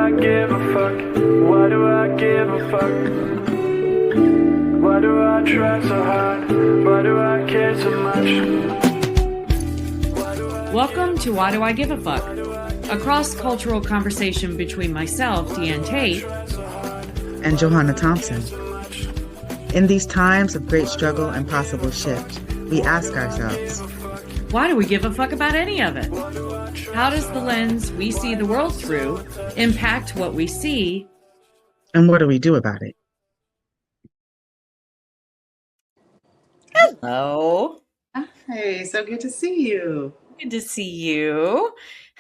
I give a fuck? Why do I give a fuck? Why do I try so hard? Why do I care so much? Welcome to Why Do I Give a Fuck? A cross-cultural conversation between myself, Diane Tate, and Johanna Thompson. In these times of great struggle and possible shift, we ask ourselves, why do we give a fuck about any of it? How does the lens we see the world through impact what we see? And what do we do about it? Hello. Hey, so good to see you. Good to see you.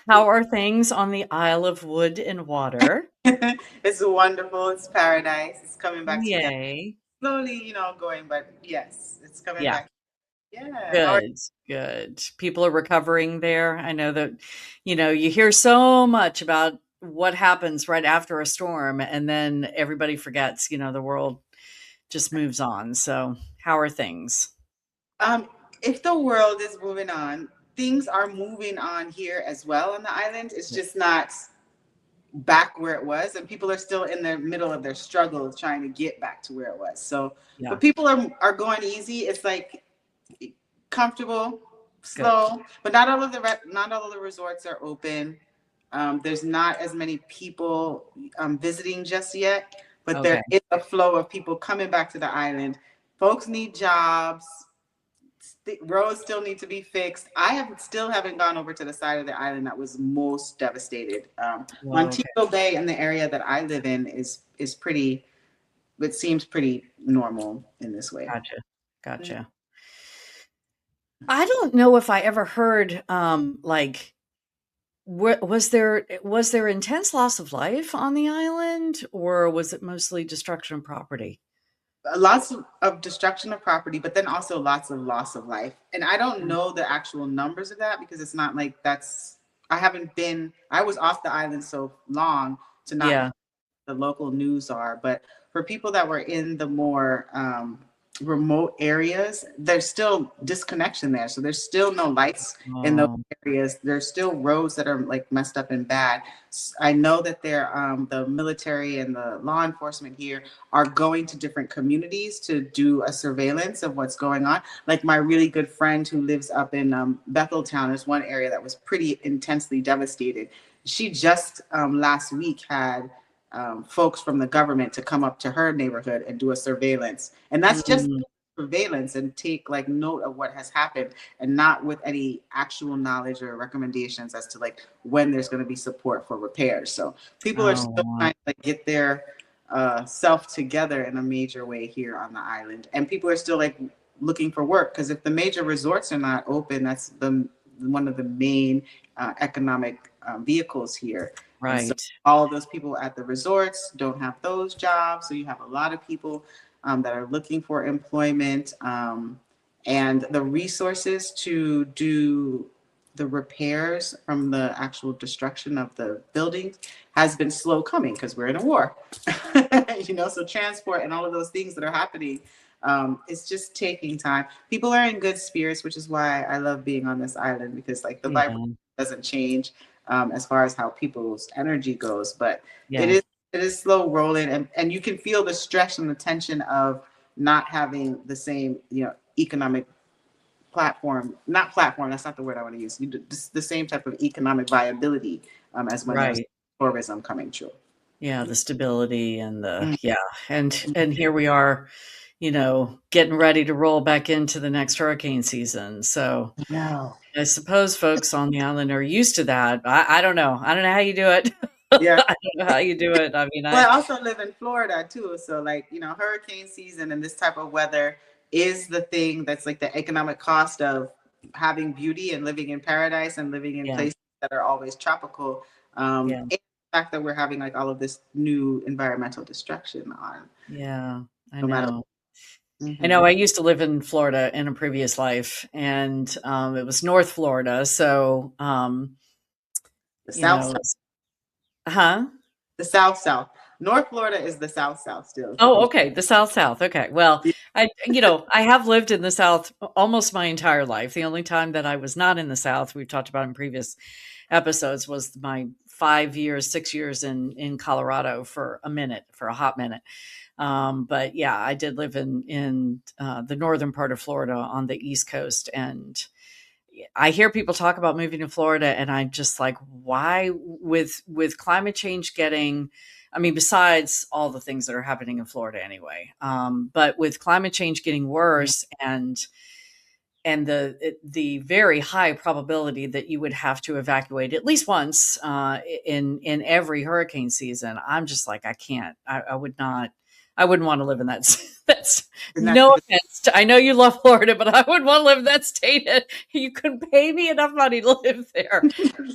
How are things on the Isle of Wood and Water? It's wonderful. It's paradise. It's coming back together. Yay. Slowly, going, but yes, it's coming back. Yeah. Good. People are recovering there. I know that, you hear so much about what happens right after a storm, and then everybody forgets, the world just moves on. So how are things? If the world is moving on, things are moving on here as well on the island. It's just not back where it was, and people are still in the middle of their struggle trying to get back to where it was. So, but people are going easy. It's like comfortable, slow. Good. But not all of the resorts are open. There's not as many people visiting just yet, but there is a flow of people coming back to the island. Folks need jobs. Roads still need to be fixed. I still haven't gone over to the side of the island that was most devastated. Montego Bay in the area that I live in is pretty. It seems pretty normal in this way. Gotcha. I don't know if I ever heard was there intense loss of life on the island, or was it mostly destruction of property? Lots of destruction of property, but then also lots of loss of life. And I don't know the actual numbers of that, because it's not like I was off the island so long to not know the local news are. But for people that were in the more remote areas, there's still disconnection there. So there's still no lights in those areas. There's still roads that are like messed up and bad. I know that the military and the law enforcement here are going to different communities to do a surveillance of what's going on. Like my really good friend who lives up in Betheltown is one area that was pretty intensely devastated. She just last week had folks from the government to come up to her neighborhood and do a surveillance. And that's just surveillance and take like note of what has happened, and not with any actual knowledge or recommendations as to like when there's going to be support for repairs. So people are still trying to like get their self together in a major way here on the island. And people are still like looking for work, because if the major resorts are not open, that's one of the main economic vehicles here. Right. So all of those people at the resorts don't have those jobs. So you have a lot of people that are looking for employment, and the resources to do the repairs from the actual destruction of the buildings has been slow coming, because we're in a war. So transport and all of those things that are happening, it's just taking time. People are in good spirits, which is why I love being on this island, because like the vibration doesn't change as far as how people's energy goes, but it is slow rolling, and you can feel the stress and the tension of not having the same economic platform. That's not the word I want to use. The same type of economic viability as when there's tourism coming true. Yeah, the stability and and here we are, getting ready to roll back into the next hurricane season. So I suppose folks on the island are used to that. I don't know. I don't know how you do it. Yeah. I don't know how you do it. I mean, I also live in Florida too. So like, hurricane season and this type of weather is the thing that's like the economic cost of having beauty and living in paradise and living in places that are always tropical. And the fact that we're having like all of this new environmental destruction on. Yeah, I know. I know. I used to live in Florida in a previous life, and it was North Florida. So the South. The South. North Florida is the South still. Oh, okay. The South. Okay. Well, I have lived in the South almost my entire life. The only time that I was not in the South, we've talked about in previous episodes, was my 5 years, 6 years in Colorado for a hot minute. But yeah, I did live in the northern part of Florida on the East Coast, and I hear people talk about moving to Florida, and I'm just like, why? With climate change getting, I mean, besides all the things that are happening in Florida anyway, but with climate change getting worse, and the very high probability that you would have to evacuate at least once in every hurricane season, I'm just like, I can't. I would not. I wouldn't want to live in that. That's no offense. I know you love Florida, but I wouldn't want to live in that state. You couldn't pay me enough money to live there.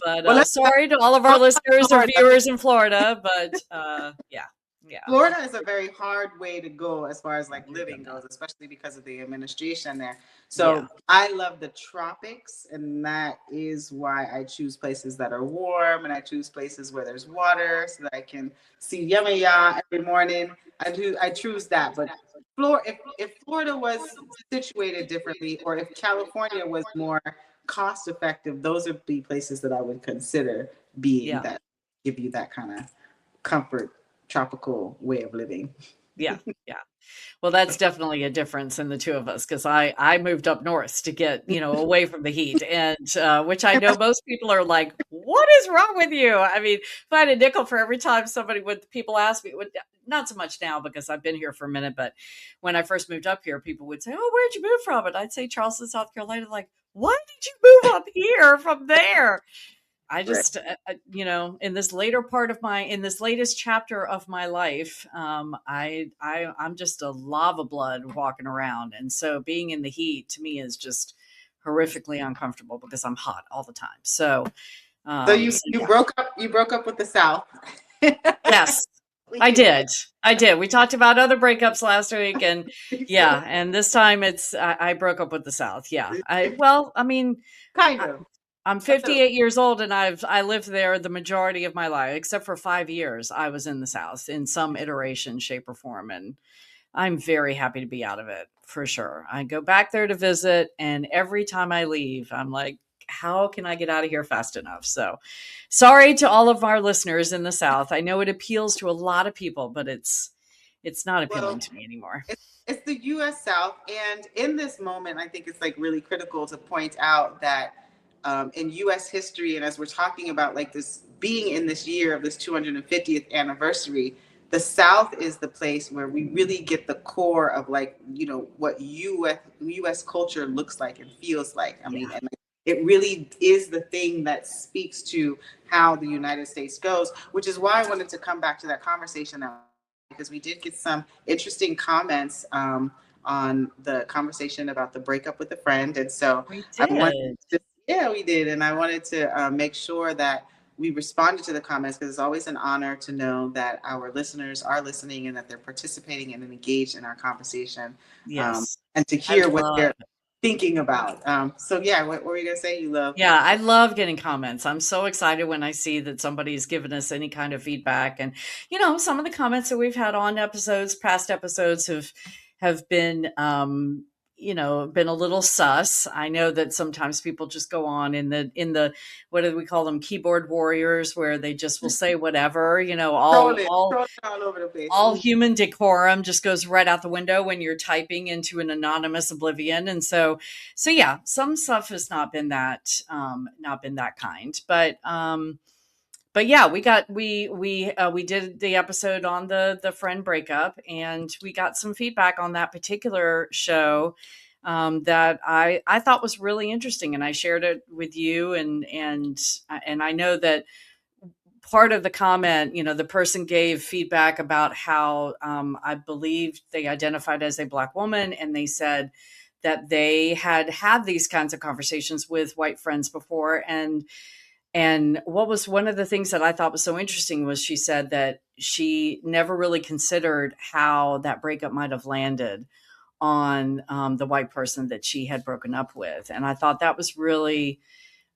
But Well, sorry to all of our listeners or viewers in Florida, but yeah. Florida is a very hard way to go as far as like living goes, especially because of the administration there. So I love the tropics, and that is why I choose places that are warm, and I choose places where there's water so that I can see Yamaya every morning. I choose that. But if Florida was situated differently, or if California was more cost effective, those would be places that I would consider being that give you that kind of comfort, tropical way of living. Yeah. Well, that's definitely a difference in the two of us, because I moved up north to get, away from the heat, and which I know most people are like, what is wrong with you? I mean, if I had a nickel for every time people ask me, not so much now because I've been here for a minute, but when I first moved up here, people would say, oh, where'd you move from? And I'd say Charleston, South Carolina. Like, why did you move up here from there? I just, in this latest chapter of my life, I'm just a lava blood walking around. And so being in the heat to me is just horrifically uncomfortable because I'm hot all the time. So, you broke up with the South. Yes, I did. We talked about other breakups last week, and and this time I broke up with the South. Yeah. Kind of. I'm 58 years old, and I lived there the majority of my life, except for 5 years. I was in the South in some iteration, shape, or form, and I'm very happy to be out of it for sure. I go back there to visit, and every time I leave, I'm like, how can I get out of here fast enough? So sorry to all of our listeners in the South. I know it appeals to a lot of people, but it's not appealing to me anymore. It's the U.S. South, and in this moment, I think it's like really critical to point out that in U.S. history, and as we're talking about like this being in this year of this 250th anniversary, the South is the place where we really get the core of like, what U.S. culture looks like and feels like. I mean, and it really is the thing that speaks to how the United States goes, which is why I wanted to come back to that conversation now, because we did get some interesting comments on the conversation about the breakup with a friend. And so we did. And I wanted to make sure that we responded to the comments, because it's always an honor to know that our listeners are listening and that they're participating and engaged in our conversation. Yes. And to hear what they're thinking about. What were you going to say? You love? Yeah, I love getting comments. I'm so excited when I see that somebody's given us any kind of feedback. And, some of the comments that we've had on past episodes have been, been a little sus. I know that sometimes people just go on in the what do we call them, keyboard warriors, where they just will say whatever, all over the place. All human decorum just goes right out the window when you're typing into an anonymous oblivion. And so yeah, some stuff has not been that kind, but yeah, we did the episode on the friend breakup, and we got some feedback on that particular show that I thought was really interesting, and I shared it with you, and I know that part of the comment, the person gave feedback about how I believe they identified as a Black woman, and they said that they had these kinds of conversations with white friends before, and what was one of the things that I thought was so interesting was she said that she never really considered how that breakup might have landed on the white person that she had broken up with. And I thought that was really,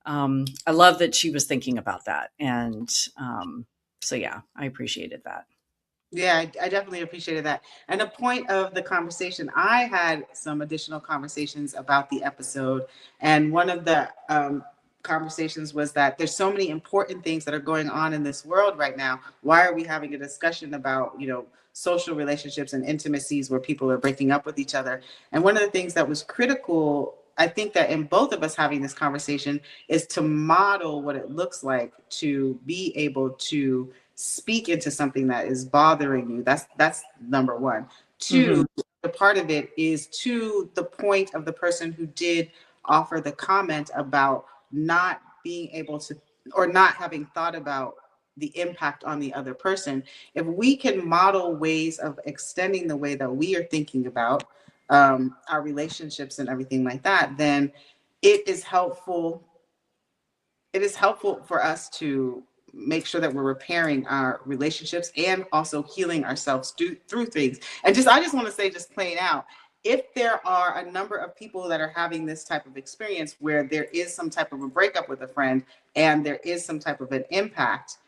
I love that she was thinking about that. And I appreciated that. Yeah, I definitely appreciated that. And a point of the conversation, I had some additional conversations about the episode. And one of the conversations was that there's so many important things that are going on in this world right now. Why are we having a discussion about, social relationships and intimacies where people are breaking up with each other? And one of the things that was critical, I think, that in both of us having this conversation is to model what it looks like to be able to speak into something that is bothering you. That's number one. Two, the part of it is to the point of the person who did offer the comment about not being able to, or not having thought about the impact on the other person. If we can model ways of extending the way that we are thinking about our relationships and everything like that, then it is helpful. It is helpful for us to make sure that we're repairing our relationships and also healing ourselves through things. And I just want to say, just plain out, if there are a number of people that are having this type of experience where there is some type of a breakup with a friend and there is some type of an impact,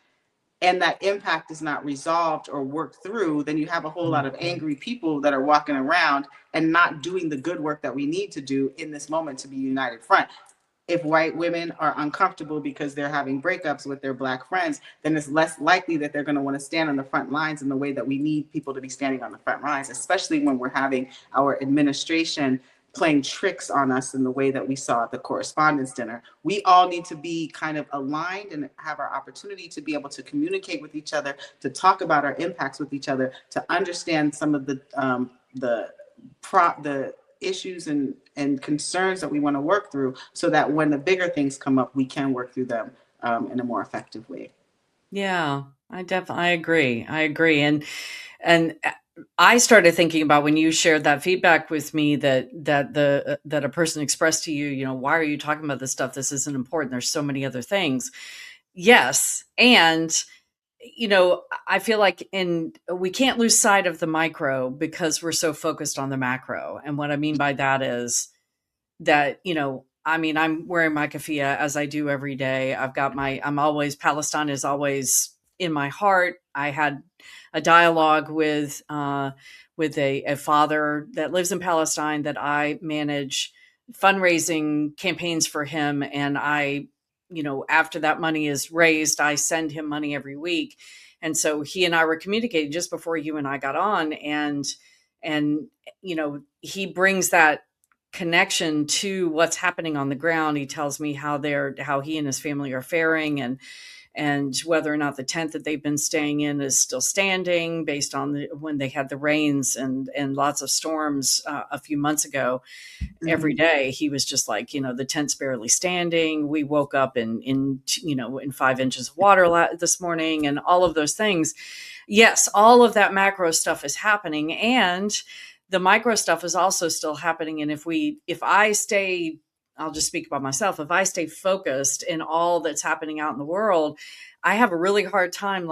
and that impact is not resolved or worked through, then you have a whole lot of angry people that are walking around and not doing the good work that we need to do in this moment to be united front. If white women are uncomfortable because they're having breakups with their Black friends, then it's less likely that they're going to want to stand on the front lines in the way that we need people to be standing on the front lines, especially when we're having our administration playing tricks on us in the way that we saw at the correspondence dinner. We all need to be kind of aligned and have our opportunity to be able to communicate with each other, to talk about our impacts with each other, to understand some of the issues and concerns that we want to work through, so that when the bigger things come up, we can work through them in a more effective way. Yeah, I agree. And I started thinking about when you shared that feedback with me that a person expressed to you, why are you talking about this stuff? This isn't important. There's so many other things. Yes. And I feel like we can't lose sight of the micro because we're so focused on the macro. And what I mean by that is that, I'm wearing my keffiyeh as I do every day. Palestine is always in my heart. I had a dialogue with a father that lives in Palestine that I manage fundraising campaigns for him. And after that money is raised, I send him money every week. And so he and I were communicating just before you and I got on, and he brings that connection to what's happening on the ground. He tells me how he and his family are faring, and whether or not the tent that they've been staying in is still standing based on when they had the rains and lots of storms a few months ago. Every day he was just like, the tent's barely standing. We woke up in 5 inches of water this morning, and all of those things. Yes, all of that macro stuff is happening, and the micro stuff is also still happening. And I'll just speak about myself. If I stay focused in all that's happening out in the world, I have a really hard time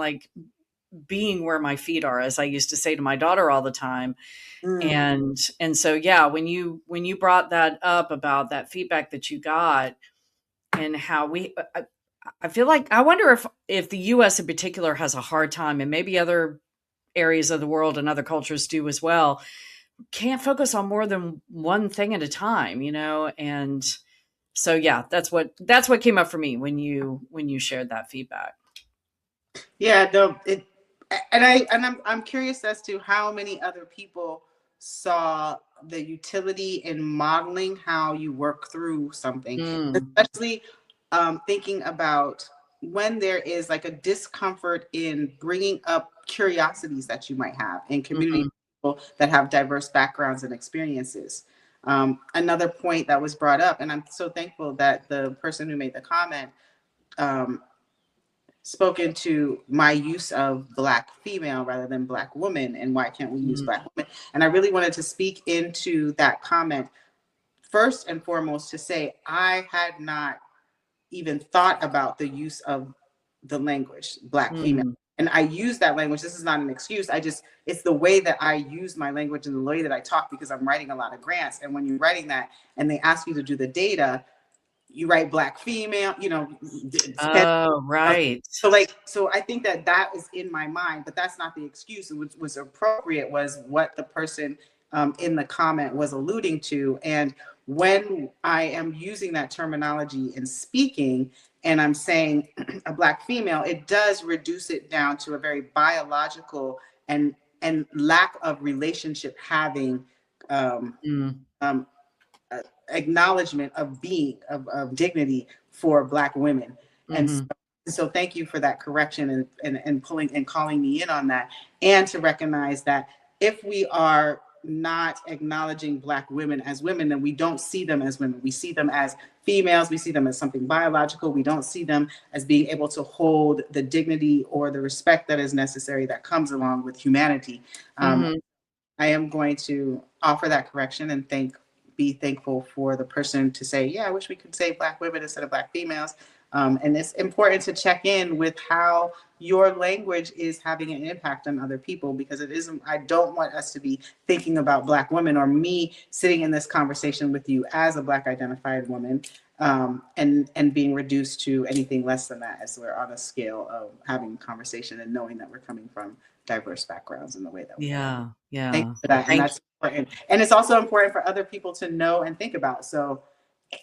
being where my feet are, as I used to say to my daughter all the time. And so, yeah, when you brought that up about that feedback that you got and how I feel like, I wonder if the US in particular has a hard time, and maybe other areas of the world and other cultures do as well, can't focus on more than one thing at a time, and so, yeah, that's what came up for me when you shared that feedback. Yeah, no, I'm curious as to how many other people saw the utility in modeling how you work through something, especially thinking about when there is like a discomfort in bringing up curiosities that you might have in community people that have diverse backgrounds and experiences. Another point that was brought up, and I'm so thankful that the person who made the comment spoken to my use of Black female rather than Black woman, and why can't we use Black women? And I really wanted to speak into that comment first and foremost to say I had not even thought about the use of the language Black female. And I use that language. This is not an excuse. It's the way that I use my language and the way that I talk, because I'm writing a lot of grants. And when you're writing that and they ask you to do the data, you write Black female, Oh, right. So I think that is in my mind, but that's not the excuse. What was appropriate was what the person in the comment was alluding to. And when I am using that terminology in speaking and I'm saying a Black female, it does reduce it down to a very biological and lack of relationship having Mm. um, acknowledgement of being of dignity for Black women. And Mm-hmm. so thank you for that correction and pulling and calling me in on that, and to recognize that if we are not acknowledging Black women as women, then we don't see them as women. We see them as females. We see them as something biological. We don't see them as being able to hold the dignity or the respect that is necessary that comes along with humanity. Mm-hmm. I am going to offer that correction and be thankful for the person to say, yeah, I wish we could say Black women instead of Black females. And it's important to check in with how your language is having an impact on other people, because it isn't, I don't want us to be thinking about Black women, or me sitting in this conversation with you as a Black identified woman, and being reduced to anything less than that, as we're on a scale of having a conversation and knowing that we're coming from diverse backgrounds in the way that we are. Yeah. Thank you for that. And Thank that's important. And it's also important for other people to know and think about. So,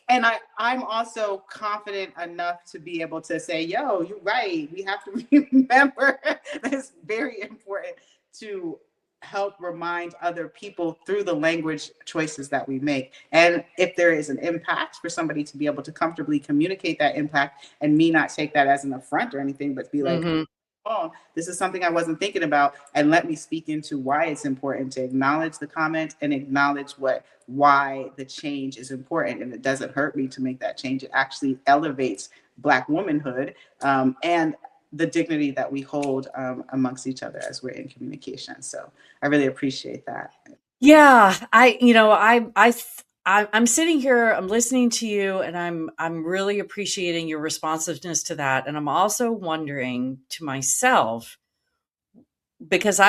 and I'm also confident enough to be able to say, yo, you're right. We have to remember that it's very important to help remind other people through the language choices that we make. And if there is an impact, for somebody to be able to comfortably communicate that impact, and me not take that as an affront or anything, but be like, Mm-hmm. oh, this is something I wasn't thinking about, and let me speak into why it's important to acknowledge the comment and acknowledge why the change is important. And it doesn't hurt me to make that change. It actually elevates Black womanhood, and the dignity that we hold amongst each other as we're in communication. So I really appreciate that. Yeah, I'm sitting here, I'm listening to you, and I'm really appreciating your responsiveness to that. And I'm also wondering to myself, because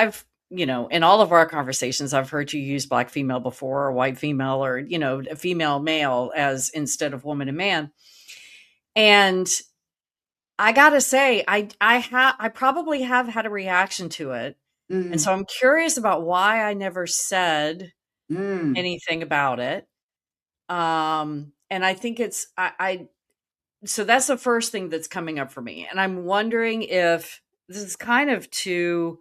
in all of our conversations, I've heard you use Black female before, or white female, or, a female male as instead of woman and man. And I gotta say, I probably have had a reaction to it. And Mm, so I'm curious about why I never said mm, anything about it. And I think so that's the first thing that's coming up for me. And I'm wondering if this is kind of to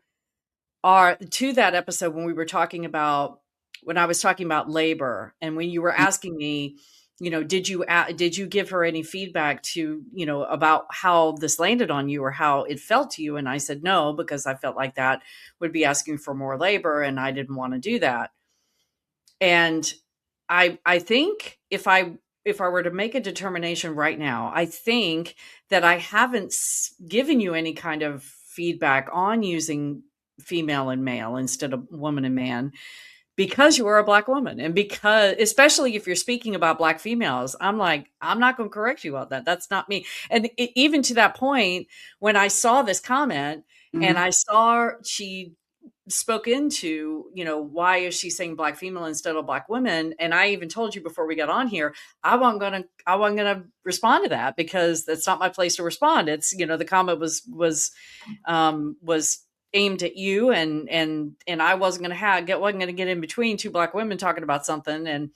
that episode when when I was talking about labor, and when you were asking me, did you give her any feedback about how this landed on you or how it felt to you? And I said no, because I felt like that would be asking for more labor, and I didn't want to do that. And I think if I were to make a determination right now, I think that I haven't given you any kind of feedback on using female and male instead of woman and man, because you are a Black woman, and because, especially if you're speaking about Black females, I'm like, I'm not going to correct you on that. That's not me. And even to that point, when I saw this comment and mhm, I saw she spoke into, why is she saying Black female instead of Black women? And I even told you before we got on here, I wasn't gonna respond to that, because that's not my place to respond. It's, the comment was aimed at you, and I wasn't gonna get in between two Black women talking about something. And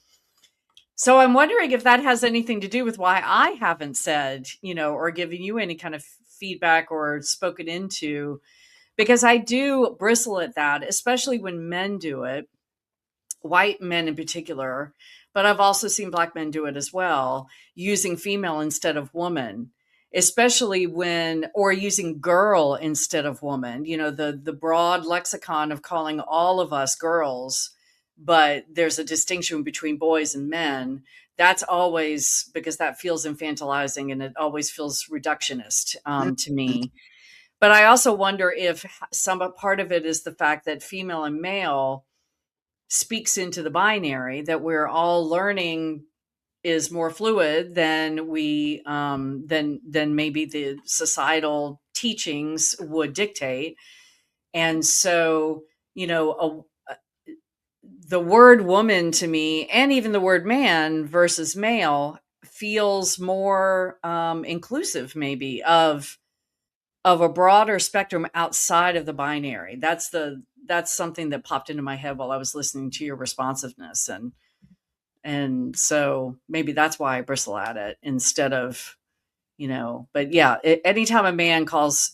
so I'm wondering if that has anything to do with why I haven't said, or given you any kind of feedback or spoken into, because I do bristle at that, especially when men do it, white men in particular, but I've also seen Black men do it as well, using female instead of woman, especially or using girl instead of woman, the broad lexicon of calling all of us girls, but there's a distinction between boys and men. That's always, because that feels infantilizing, and it always feels reductionist to mhm, me. But I also wonder if some part of it is the fact that female and male speaks into the binary that we're all learning is more fluid than than maybe the societal teachings would dictate. And so, the word woman to me, and even the word man versus male, feels more inclusive, maybe, of a broader spectrum outside of the binary. That's something that popped into my head while I was listening to your responsiveness. And so maybe that's why I bristle at it instead of, but yeah, anytime a man calls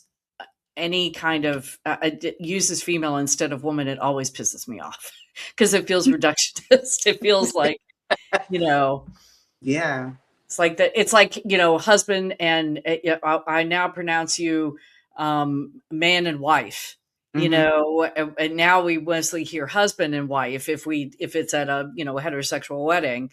any kind of uses female instead of woman, it always pisses me off because it feels reductionist. It feels like, Yeah. it's like that. It's like, husband and I now pronounce you man and wife, and now we mostly hear husband and wife if it's at a, heterosexual wedding.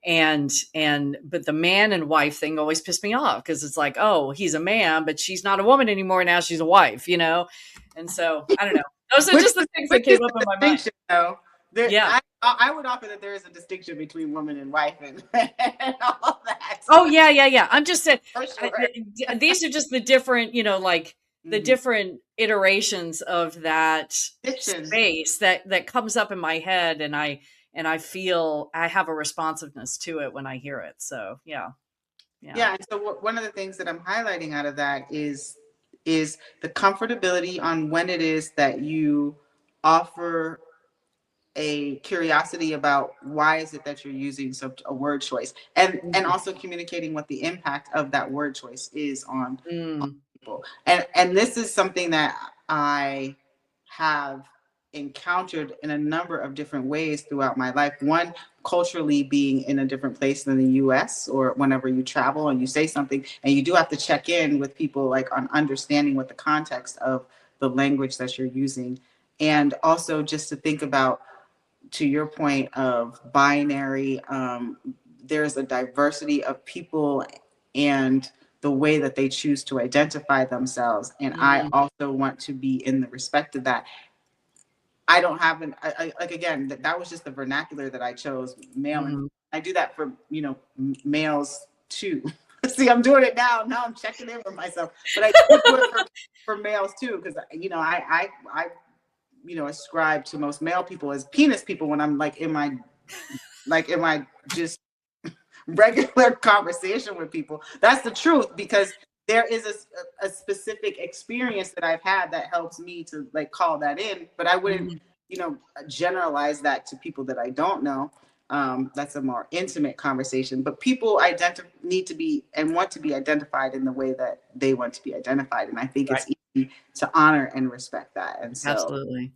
But the man and wife thing always pissed me off because it's like, oh, he's a man, but she's not a woman anymore. Now she's a wife, And so I don't know. Those are just the things that came up in my mind. Though. Yeah. I would offer that there is a distinction between woman and wife and all that. Oh yeah. I'm just saying, Sure. these are just the different, the different iterations of that space that comes up in my head, and I feel I have a responsiveness to it when I hear it. So yeah. And so one of the things that I'm highlighting out of that is the comfortability on when it is that you offer a curiosity about why is it that you're using a word choice, and also communicating what the impact of that word choice is on people. And this is something that I have encountered in a number of different ways throughout my life. One, culturally being in a different place than the US, or whenever you travel and you say something and you do have to check in with people like on understanding what the context of the language that you're using. And also just to think about, to your point of binary, there's a diversity of people and the way that they choose to identify themselves. And I also want to be in the respect of that. I don't have like, again, that was just the vernacular that I chose, male. And I do that for, males too. See, I'm doing it now. Now I'm checking in with myself, but I do it for males too. Because, I ascribe to most male people as penis people when I'm in my just regular conversation with people. That's the truth, because there is a specific experience that I've had that helps me to call that in, but I wouldn't, generalize that to people that I don't know. That's a more intimate conversation, but people need to be and want to be identified in the way that they want to be identified. And I think it's easy to honor and respect that. And so Absolutely.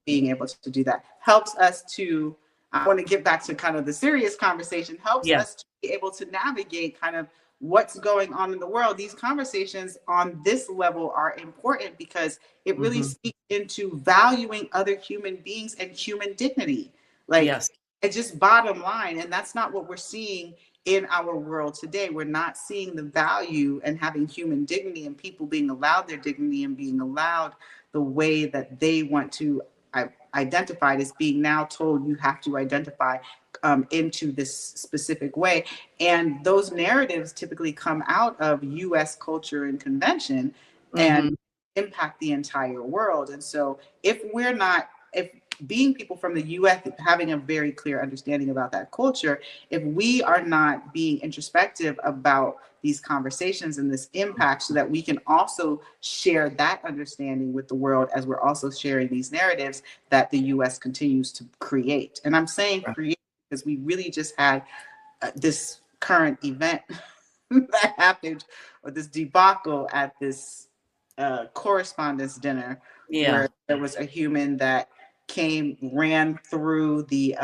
being able to do that helps us to, I want to get back to kind of the serious conversation, helps us to be able to navigate kind of what's going on in the world. These conversations on this level are important because it really speaks into valuing other human beings and human dignity. It's just bottom line. And that's not what we're seeing in our world today. We're not seeing the value and having human dignity and people being allowed their dignity and being allowed the way that they want to identify as being now told you have to identify into this specific way. And those narratives typically come out of US culture and convention and impact the entire world. And so if being people from the US, having a very clear understanding about that culture, if we are not being introspective about these conversations and this impact, so that we can also share that understanding with the world as we're also sharing these narratives that the US continues to create. And I'm saying create because we really just had this current event that happened, or this debacle at this correspondence dinner, where there was a human that ran through the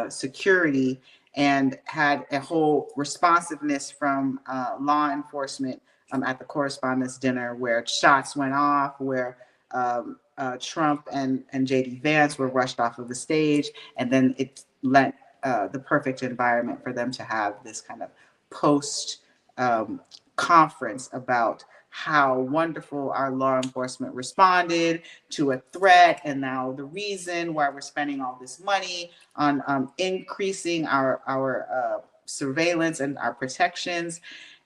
security and had a whole responsiveness from law enforcement at the correspondence dinner, where shots went off, where Trump and JD Vance were rushed off of the stage, and then it lent the perfect environment for them to have this kind of post conference about how wonderful our law enforcement responded to a threat, and now the reason why we're spending all this money on increasing our surveillance and our protections.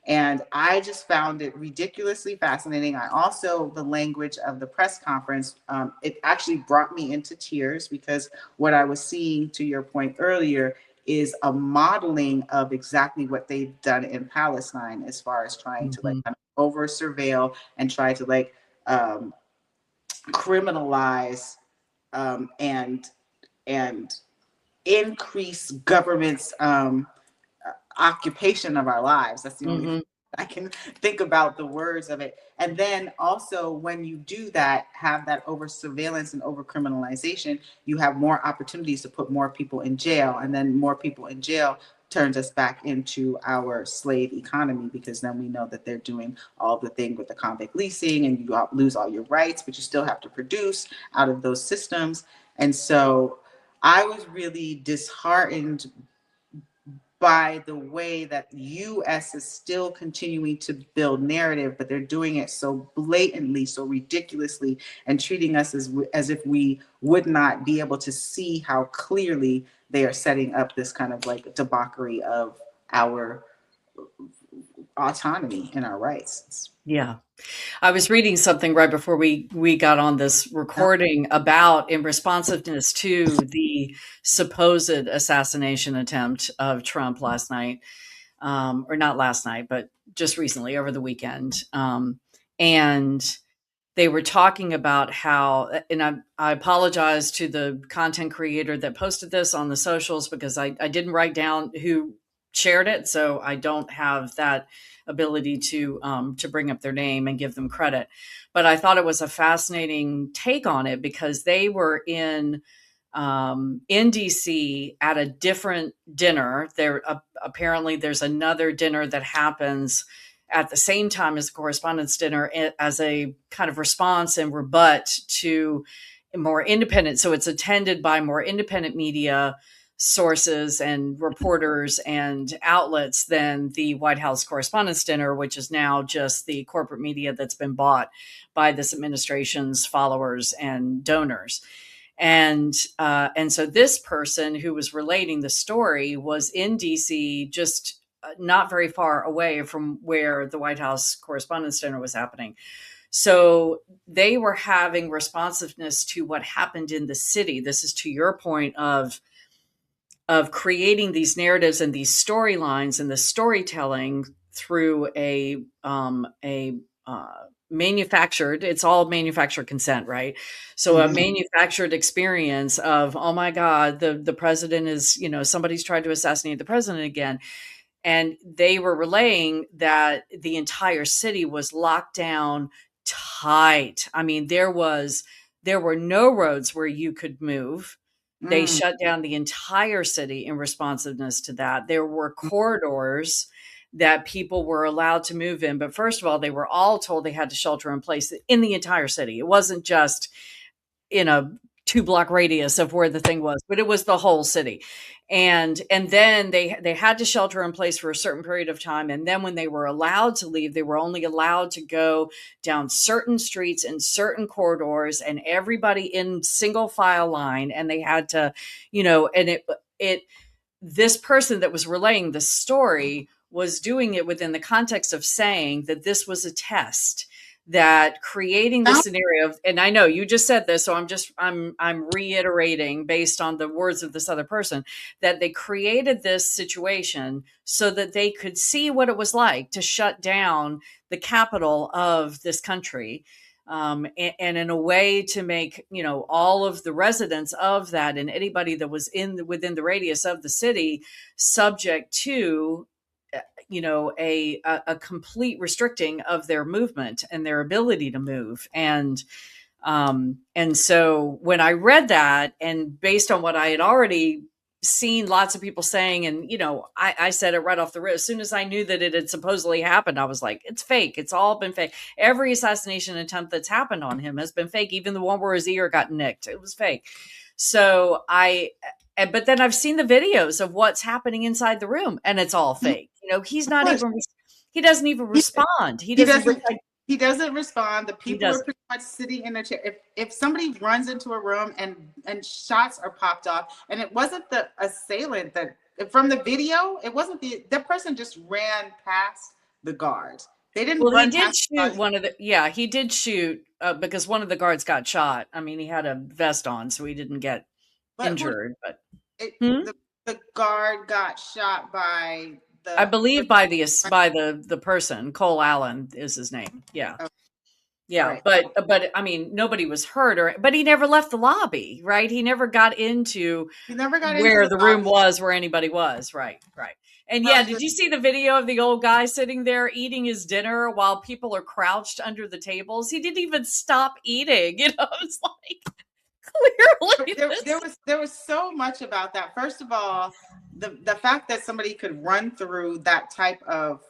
And I just found it ridiculously fascinating. I also, the language of the press conference, it actually brought me into tears, because what I was seeing, to your point earlier, is a modeling of exactly what they've done in Palestine, as far as trying to kind of over surveil and try to criminalize and increase government's occupation of our lives. That's the only thing I can think about the words of it. And then also, when you do that, have that over surveillance and over criminalization, you have more opportunities to put more people in jail, and then more people in jail turns us back into our slave economy, because then we know that they're doing all the thing with the convict leasing, and you lose all your rights, but you still have to produce out of those systems. And so I was really disheartened by the way that US is still continuing to build narrative, but they're doing it so blatantly, so ridiculously, and treating us as if we would not be able to see how clearly they are setting up this kind of like debauchery of our autonomy and our rights. Yeah. I was reading something right before we got on this recording about, in responsiveness to the supposed assassination attempt of Trump last night, or not last night, but just recently over the weekend. And they were talking about how, and I apologize to the content creator that posted this on the socials, because I didn't write down who shared it, so I don't have that ability to bring up their name and give them credit. But I thought it was a fascinating take on it, because they were in DC at a different dinner. There apparently there's another dinner that happens at the same time as the correspondence dinner, as a kind of response and rebut to more independent. So it's attended by more independent media sources and reporters and outlets than the White House Correspondents' Dinner, which is now just the corporate media that's been bought by this administration's followers and donors. And so this person who was relating the story was in DC, just not very far away from where the White House Correspondents' Dinner was happening. So they were having responsiveness to what happened in the city. This is to your point of creating these narratives and these storylines and the storytelling through a manufactured, it's all manufactured consent, right? So a manufactured experience of, oh my God, the president is, somebody's tried to assassinate the president again. And they were relaying that the entire city was locked down tight. I mean, there were no roads where you could move. They shut down the entire city in responsiveness to that. There were corridors that people were allowed to move in. But first of all, they were all told they had to shelter in place in the entire city. It wasn't just in a 2-block radius of where the thing was, but it was the whole city. And then they had to shelter in place for a certain period of time. And then when they were allowed to leave, they were only allowed to go down certain streets and certain corridors, and everybody in single file line. And they had to, and this person that was relaying the story was doing it within the context of saying that this was a test, that creating the scenario, and I know you just said this, so I'm reiterating based on the words of this other person, that they created this situation so that they could see what it was like to shut down the capital of this country. And in a way to make, all of the residents of that and anybody that was within the radius of the city subject to a complete restricting of their movement and their ability to move. And so when I read that, and based on what I had already seen lots of people saying, and, I said it right off the rip, as soon as I knew that it had supposedly happened, I was like, it's fake. It's all been fake. Every assassination attempt that's happened on him has been fake. Even the one where his ear got nicked, it was fake. So but then I've seen the videos of what's happening inside the room, and it's all fake. He's not even, he doesn't even respond. He doesn't respond. The people are pretty much sitting in a chair. If somebody runs into a room and shots are popped off, and it wasn't the assailant that, from the video, it wasn't the person just ran past the guards. They didn't run he did shoot he did shoot because one of the guards got shot. I mean, he had a vest on, so he didn't get injured, but the guard got shot by I believe by the person. Cole Allen is his name. Yeah. Yeah, Right. but I mean, nobody was hurt, but he never left the lobby, right? He never got into We never got into where the the room lobby. was, where anybody was. Right, right. And No, yeah, did you see the video of the old guy sitting there eating his dinner while people are crouched under the tables? He didn't even stop eating. It's like clearly this. there was so much about that. First of all, the fact that somebody could run through that type of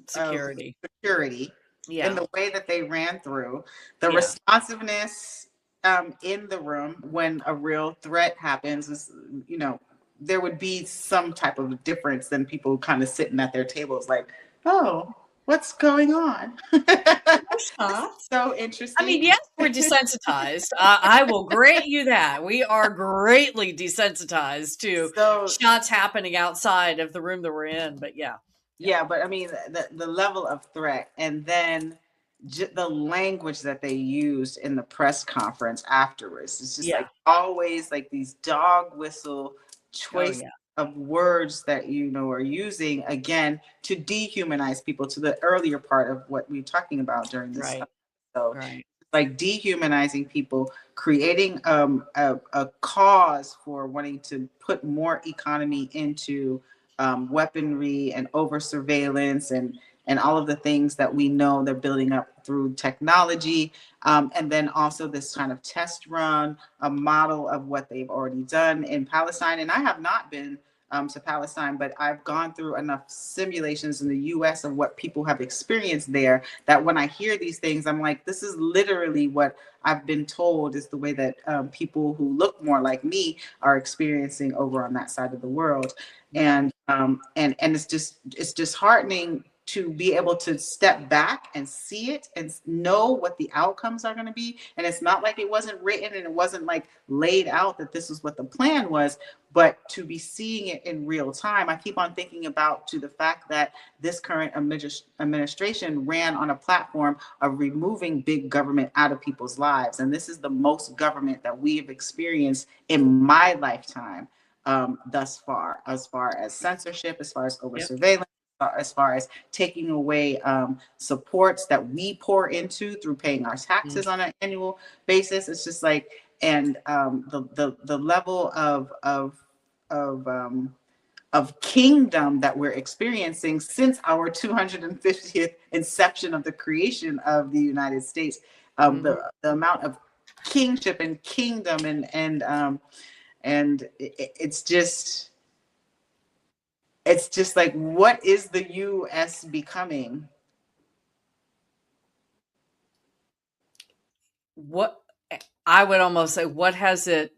Security. security in Yeah, the way that they ran through, the yeah, responsiveness in the room when a real threat happens is, there would be some type of difference than people kind of sitting at their tables like, oh, what's going on? This is so I mean, interesting. yes, we're desensitized. I will grant you that. We are greatly desensitized to So shots happening outside of the room that we're in. But yeah, yeah, yeah, but I mean the level of threat, and then the language that they used in the press conference afterwards. It's just yeah. like always like these dog whistle Oh, choice yeah. of words that are using again to dehumanize people, to the earlier part of what we were talking about during this Right, episode. right. Like dehumanizing people, creating a cause for wanting to put more economy into weaponry and over surveillance and all of the things that we know they're building up through technology. And then also this kind of test run, a model of what they've already done in Palestine. And I have not been to Palestine, but I've gone through enough simulations in the US of what people have experienced there that when I hear these things, I'm like, this is literally what I've been told is the way that people who look more like me are experiencing over on that side of the world. Yeah. And it's disheartening to be able to step back and see it and know what the outcomes are going to be. And it's not like it wasn't written and it wasn't like laid out that this is what the plan was, but to be seeing it in real time. I keep on thinking about to the fact that this current administration ran on a platform of removing big government out of people's lives. And this is the most government that we have experienced in my lifetime thus far as censorship, as far as over Yep. surveillance, as far as taking away supports that we pour into through paying our taxes on an annual basis. It's just like, and the level of kingdom that we're experiencing since our 250th inception of the creation of the United States, the amount of kingship and kingdom and it's just like, what is the US becoming? What I would almost say, what has it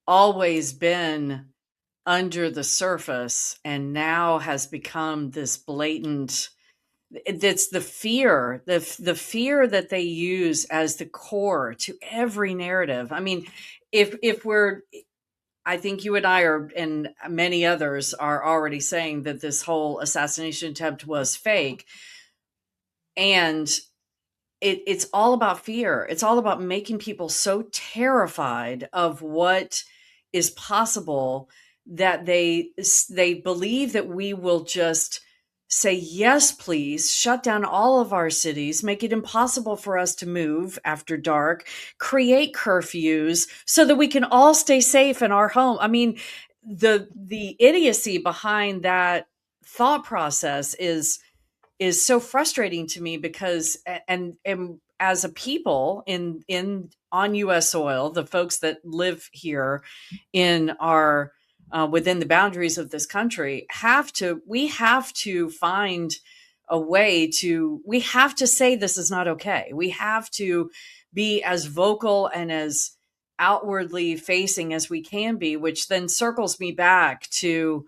always been under the surface and now has become this blatant? It's the fear, the fear that they use as the core to every narrative. I mean, if we're, I think you and I are, and many others are already saying that this whole assassination attempt was fake. And it's all about fear. It's all about making people so terrified of what is possible that they believe that we will just say, yes, please, shut down all of our cities, make it impossible for us to move after dark, create curfews so that we can all stay safe in our home. I mean, the idiocy behind that thought process is so frustrating to me because and as a people in on US soil, the folks that live here in our within the boundaries of this country we have to find a way to, we have to say this is not okay. We have to be as vocal and as outwardly facing as we can be, which then circles me back to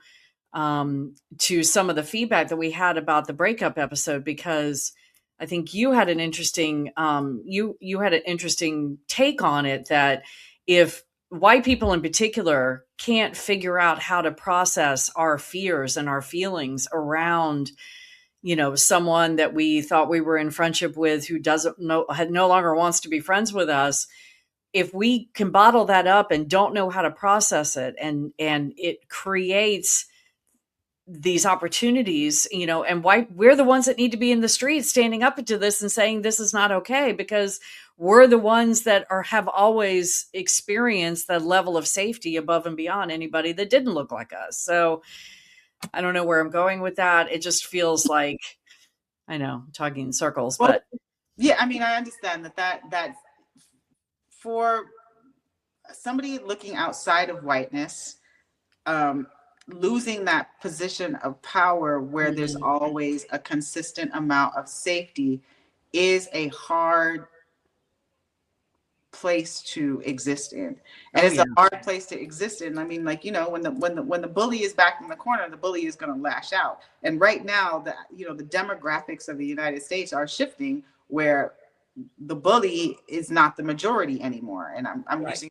some of the feedback that we had about the breakup episode, because I think you had an interesting you had an interesting take on it, that if white people in particular can't figure out how to process our fears and our feelings around, someone that we thought we were in friendship with who doesn't know, no longer wants to be friends with us, if we can bottle that up and don't know how to process it, and it creates these opportunities, and why we're the ones that need to be in the streets standing up to this and saying this is not okay, because we're the ones that have always experienced the level of safety above and beyond anybody that didn't look like us. So I don't know where I'm going with that. It just feels like, I know, I'm talking in circles, Well, but yeah, I mean, I understand that for somebody looking outside of whiteness, losing that position of power where there's always a consistent amount of safety is a hard place to exist in, and it's a hard place to exist in. I mean, like, when the bully is back in the corner, the bully is going to lash out. And right now, the demographics of the United States are shifting, where the bully is not the majority anymore. And I'm using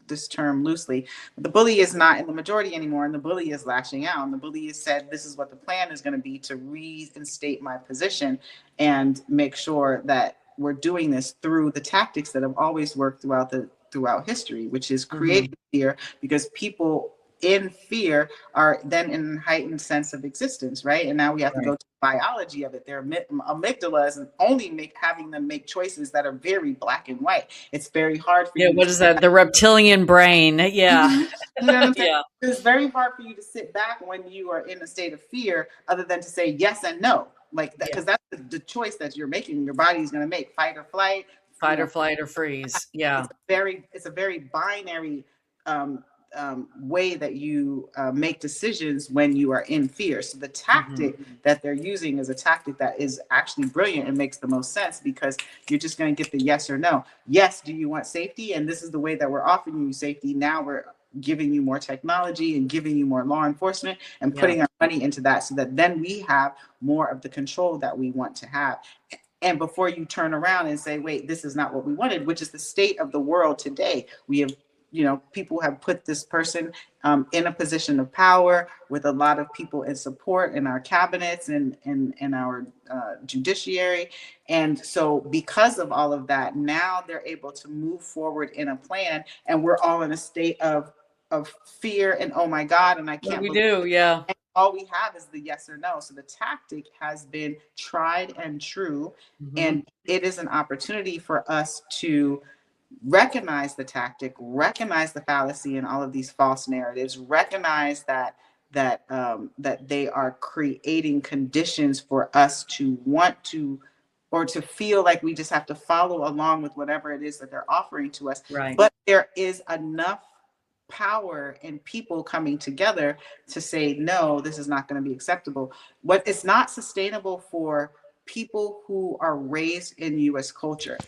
this term loosely. The bully is not in the majority anymore, and the bully is lashing out. And the bully has said, this is what the plan is going to be to reinstate my position and make sure that we're doing this through the tactics that have always worked throughout history, which is creating fear, because people in fear are then in a heightened sense of existence, right? And now we have to go to the biology of it. Their amygdala is only having them make choices that are very black and white. It's very hard for you. What is that? The reptilian brain. Yeah. You know what I'm saying? Yeah. It's very hard for you to sit back when you are in a state of fear, other than to say yes and no, like that, because that's the choice that you're making. Your body is going to make fight or flight, flight or freeze. Yeah. It's a very binary way that you make decisions when you are in fear. So the tactic that they're using is a tactic that is actually brilliant and makes the most sense, because you're just going to get the yes or no. Yes, do you want safety? And this is the way that we're offering you safety. Now we're giving you more technology and giving you more law enforcement and putting our money into that, so that then we have more of the control that we want to have. And before you turn around and say, wait, this is not what we wanted, which is the state of the world today. We have, people have put this person in a position of power, with a lot of people in support in our cabinets and in our judiciary. And so because of all of that, now they're able to move forward in a plan, and we're all in a state of fear and, oh my God, and I can't believe do. Yeah. And all we have is the yes or no. So the tactic has been tried and true. And it is an opportunity for us to recognize the tactic, recognize the fallacy in all of these false narratives, recognize that they are creating conditions for us to want to, or to feel like we just have to follow along with whatever it is that they're offering to us. Right. But there is enough power in people coming together to say, no, this is not going to be acceptable. What is not sustainable for people who are raised in U.S. culture.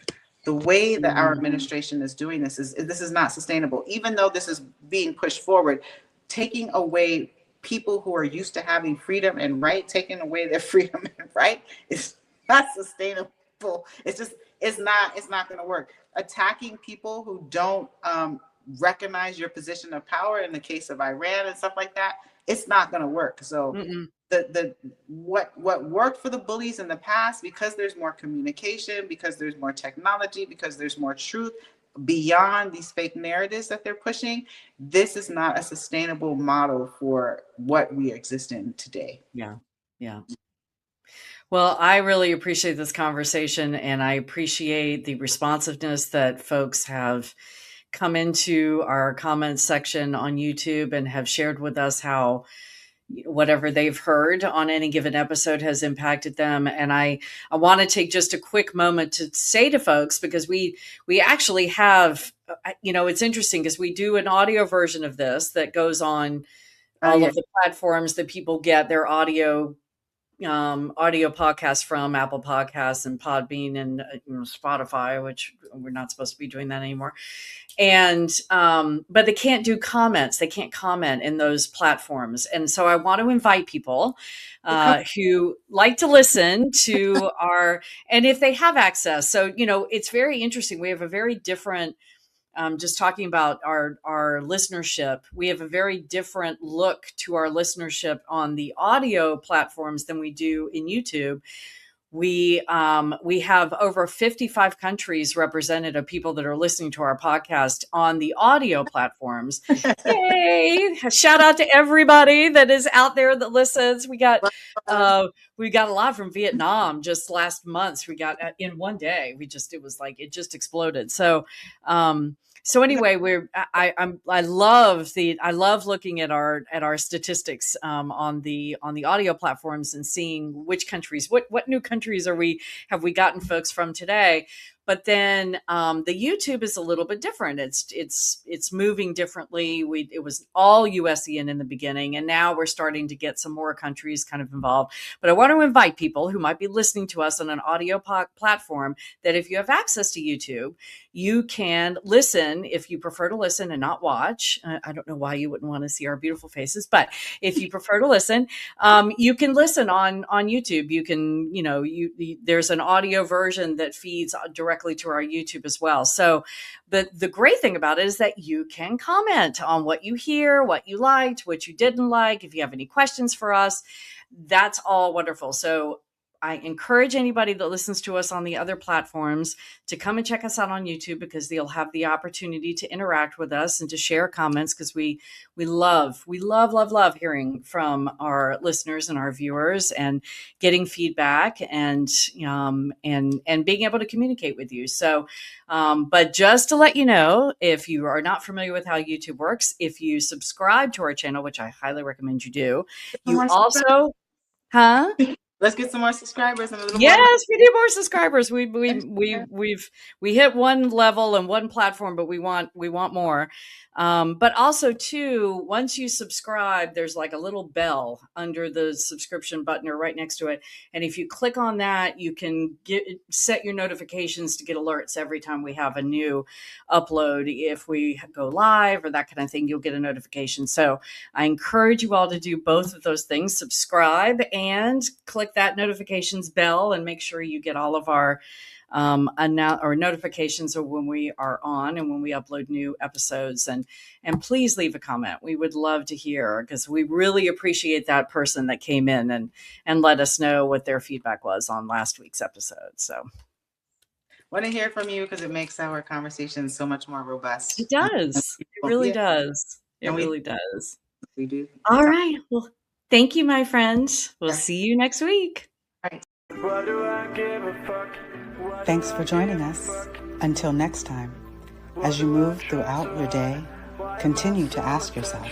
The way that our administration is doing this is not sustainable. Even though this is being pushed forward, taking away people who are used to having freedom and right, taking away their freedom and right is not sustainable. It's not going to work. Attacking people who don't recognize your position of power, in the case of Iran and stuff like that, it's not going to work. So what worked for the bullies in the past, because there's more communication, because there's more technology, because there's more truth beyond these fake narratives that they're pushing, this is not a sustainable model for what we exist in today. Yeah. Well, I really appreciate this conversation, and I appreciate the responsiveness that folks have come into our comments section on YouTube and have shared with us how whatever they've heard on any given episode has impacted them. And I want to take just a quick moment to say to folks, because we actually have, it's interesting because we do an audio version of this that goes on all of the platforms that people get their audio podcasts from, Apple Podcasts and Podbean and Spotify, which we're not supposed to be doing that anymore. And, but they can't do comments. They can't comment in those platforms. And so I want to invite people who like to listen to and if they have access. So, it's very interesting. We have a very different, just talking about our listenership, we have a very different look to our listenership on the audio platforms than we do in YouTube. We have over 55 countries represented of people that are listening to our podcast on the audio platforms. Yay! Shout out to everybody that is out there that listens. We got a lot from Vietnam just last month. We got in one day. It just exploded. So anyway, I love looking at our statistics on the audio platforms and seeing which countries, what new countries have we gotten folks from today. But then the YouTube is a little bit different. It's moving differently. It was all USEN in the beginning, and now we're starting to get some more countries kind of involved. But I want to invite people who might be listening to us on an audio platform that if you have access to YouTube, you can listen if you prefer to listen and not watch. I don't know why you wouldn't want to see our beautiful faces, but if you prefer to listen, you can listen on YouTube. You can, there's an audio version that feeds directly to our YouTube as well. So the great thing about it is that you can comment on what you hear, what you liked, what you didn't like. If you have any questions for us, that's all wonderful. So I encourage anybody that listens to us on the other platforms to come and check us out on YouTube, because they'll have the opportunity to interact with us and to share comments, because we love hearing from our listeners and our viewers and getting feedback and being able to communicate with you. So, but just to let you know, if you are not familiar with how YouTube works, if you subscribe to our channel, which I highly recommend you do, you also, Let's get some more subscribers and a little yes, more. we need more subscribers. We hit one level and one platform, but we want more. But also too, once you subscribe, there's like a little bell under the subscription button or right next to it. And if you click on that, you can set your notifications to get alerts every time we have a new upload. If we go live or that kind of thing, you'll get a notification. So I encourage you all to do both of those things: subscribe and click that notifications bell, and make sure you get all of our notifications of when we are on and when we upload new episodes. And please leave a comment. We would love to hear, because we really appreciate that person that came in and let us know what their feedback was on last week's episode. So want to hear from you, because it makes our conversation so much more robust. It does. It really does. It really does. We do. All right. Well, thank you, my friends. We'll see you next week. Why do I give a fuck? Thanks for joining us. Until next time, as you move throughout your day, continue to ask yourself,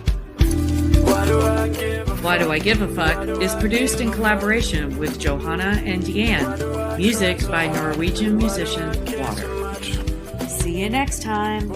Why do I give a Why Do I Give a Fuck is produced in collaboration with Johanna and Diane. Music by Norwegian musician Water. See you next time.